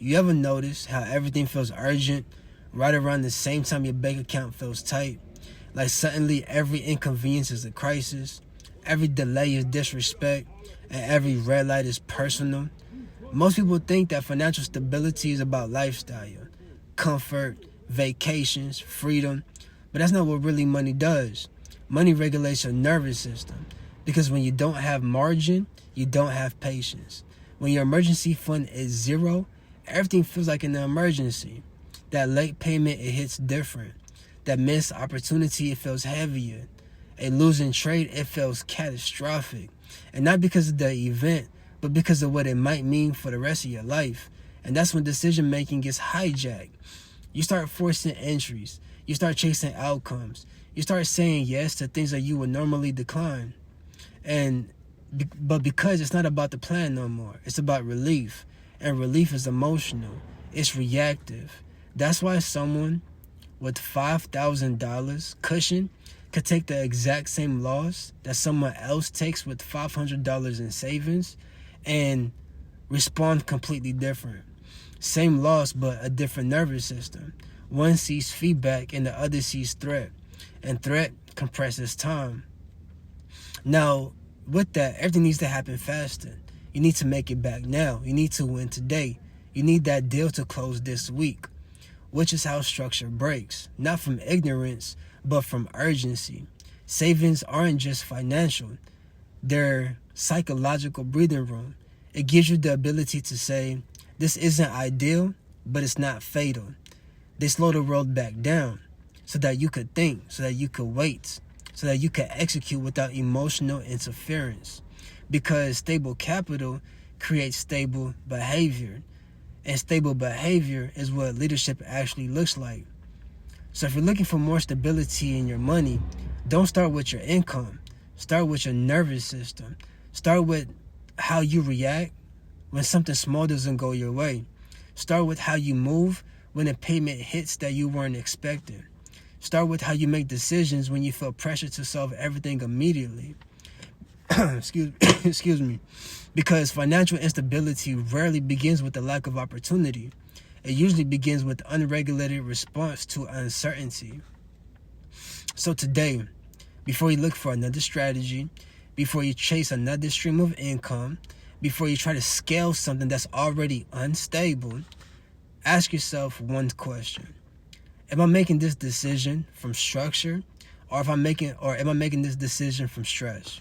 You ever notice how everything feels urgent right around the same time your bank account feels tight? Like suddenly every inconvenience is a crisis, every delay is disrespect, and every red light is personal. Most people think that financial stability is about lifestyle, comfort, vacations, freedom, but that's not what really money does. Money regulates your nervous system because when you don't have margin, you don't have patience. When your emergency fund is zero, everything feels like an emergency. That late payment, it hits different. That missed opportunity, it feels heavier. A losing trade, it feels catastrophic. And not because of the event, but because of what it might mean for the rest of your life. And that's when decision making gets hijacked. You start forcing entries. You start chasing outcomes. You start saying yes to things that you would normally decline. But because it's not about the plan no more, it's about relief. And relief is emotional. It's reactive. That's why someone with $5,000 cushion could take the exact same loss that someone else takes with $500 in savings and respond completely different. Same loss, but a different nervous system. One sees feedback and the other sees threat. And threat compresses time. Now, with that, everything needs to happen faster. You need to make it back now. You need to win today. You need that deal to close this week, which is how structure breaks. Not from ignorance, but from urgency. Savings aren't just financial. They're psychological breathing room. It gives you the ability to say, this isn't ideal, but it's not fatal. They slow the world back down so that you could think, so that you could wait, so that you could execute without emotional interference. Because stable capital creates stable behavior. And stable behavior is what leadership actually looks like. So if you're looking for more stability in your money, don't start with your income. Start with your nervous system. Start with how you react when something small doesn't go your way. Start with how you move when a payment hits that you weren't expecting. Start with how you make decisions when you feel pressure to solve everything immediately. Excuse me. Because financial instability rarely begins with a lack of opportunity. It usually begins with unregulated response to uncertainty. So today, before you look for another strategy, before you chase another stream of income, before you try to scale something that's already unstable, ask yourself one question. Am I making this decision from structure, or am I making this decision from stress?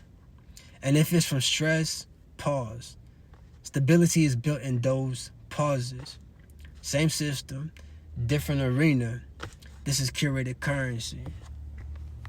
And if it's from stress, pause. Stability is built in those pauses. Same system, different arena. This is curated currency.